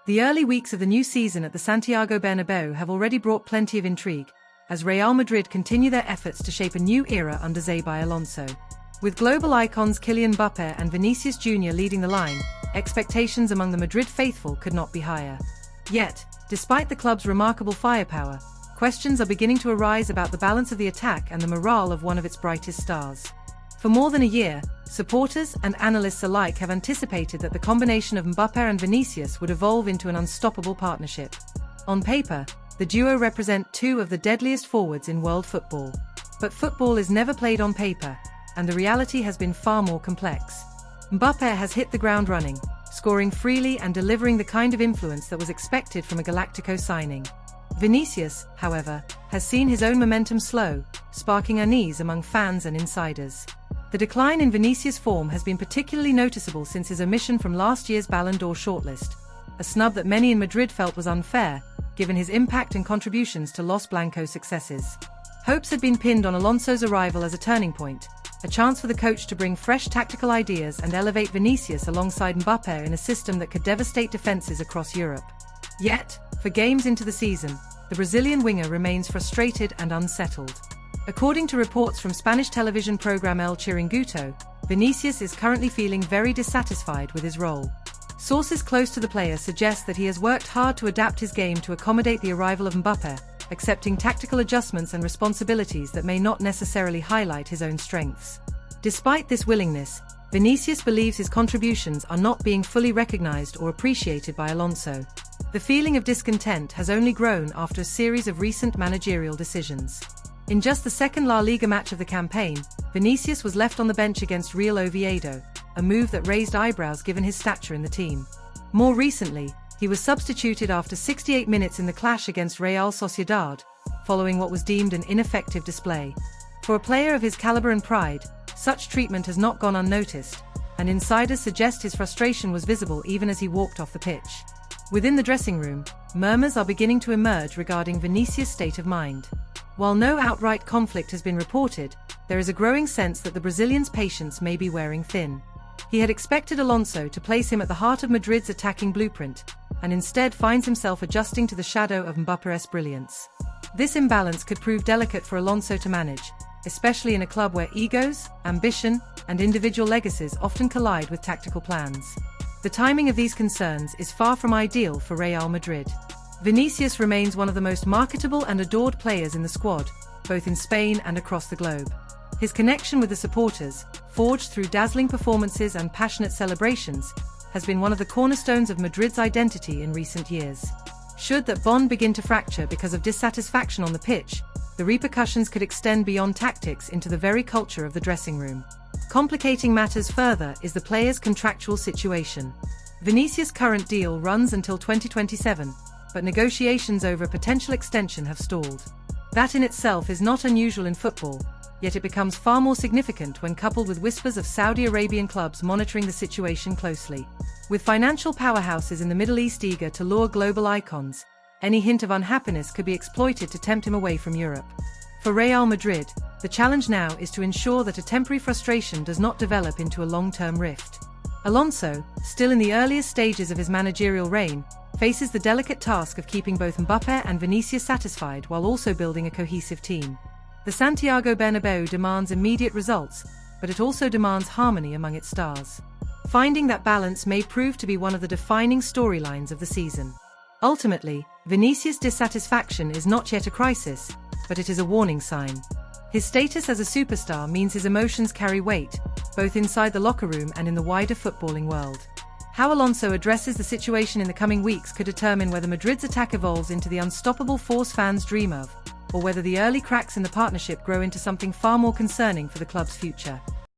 The early weeks of the new season at the Santiago Bernabéu have already brought plenty of intrigue, as Real Madrid continue their efforts to shape a new era under Xabi Alonso. With global icons Kylian Mbappé and Vinícius Jr. leading the line, expectations among the Madrid faithful could not be higher. Yet, despite the club's remarkable firepower, questions are beginning to arise about the balance of the attack and the morale of one of its brightest stars. For more than a year, supporters and analysts alike have anticipated that the combination of Mbappé and Vinícius would evolve into an unstoppable partnership. On paper, the duo represent two of the deadliest forwards in world football. But football is never played on paper, and the reality has been far more complex. Mbappé has hit the ground running, scoring freely and delivering the kind of influence that was expected from a Galactico signing. Vinícius, however, has seen his own momentum slow, sparking unease among fans and insiders. The decline in Vinícius' form has been particularly noticeable since his omission from last year's Ballon d'Or shortlist, a snub that many in Madrid felt was unfair, given his impact and contributions to Los Blancos' successes. Hopes had been pinned on Alonso's arrival as a turning point, a chance for the coach to bring fresh tactical ideas and elevate Vinícius alongside Mbappé in a system that could devastate defenses across Europe. Yet, for games into the season, the Brazilian winger remains frustrated and unsettled. According to reports from Spanish television program El Chiringuito, Vinícius is currently feeling very dissatisfied with his role. Sources close to the player suggest that he has worked hard to adapt his game to accommodate the arrival of Mbappé, accepting tactical adjustments and responsibilities that may not necessarily highlight his own strengths. Despite this willingness, Vinícius believes his contributions are not being fully recognized or appreciated by Alonso. The feeling of discontent has only grown after a series of recent managerial decisions. In just the second La Liga match of the campaign, Vinícius was left on the bench against Real Oviedo, a move that raised eyebrows given his stature in the team. More recently, he was substituted after 68 minutes in the clash against Real Sociedad, following what was deemed an ineffective display. For a player of his caliber and pride, such treatment has not gone unnoticed, and insiders suggest his frustration was visible even as he walked off the pitch. Within the dressing room, murmurs are beginning to emerge regarding Vinícius' state of mind. While no outright conflict has been reported, there is a growing sense that the Brazilian's patience may be wearing thin. He had expected Alonso to place him at the heart of Madrid's attacking blueprint, and instead finds himself adjusting to the shadow of Mbappe's brilliance. This imbalance could prove delicate for Alonso to manage, especially in a club where egos, ambition, and individual legacies often collide with tactical plans. The timing of these concerns is far from ideal for Real Madrid. Vinícius remains one of the most marketable and adored players in the squad, both in Spain and across the globe. His connection with the supporters, forged through dazzling performances and passionate celebrations, has been one of the cornerstones of Madrid's identity in recent years. Should that bond begin to fracture because of dissatisfaction on the pitch, the repercussions could extend beyond tactics into the very culture of the dressing room. Complicating matters further is the player's contractual situation. Vinícius' current deal runs until 2027, but negotiations over a potential extension have stalled. That in itself is not unusual in football, yet it becomes far more significant when coupled with whispers of Saudi Arabian clubs monitoring the situation closely. With financial powerhouses in the Middle East eager to lure global icons, any hint of unhappiness could be exploited to tempt him away from Europe. For Real Madrid, the challenge now is to ensure that a temporary frustration does not develop into a long-term rift. Alonso, still in the earliest stages of his managerial reign, faces the delicate task of keeping both Mbappé and Vinícius satisfied while also building a cohesive team. The Santiago Bernabéu demands immediate results, but it also demands harmony among its stars. Finding that balance may prove to be one of the defining storylines of the season. Ultimately, Vinícius' dissatisfaction is not yet a crisis, but it is a warning sign. His status as a superstar means his emotions carry weight, both inside the locker room and in the wider footballing world. How Alonso addresses the situation in the coming weeks could determine whether Madrid's attack evolves into the unstoppable force fans dream of, or whether the early cracks in the partnership grow into something far more concerning for the club's future.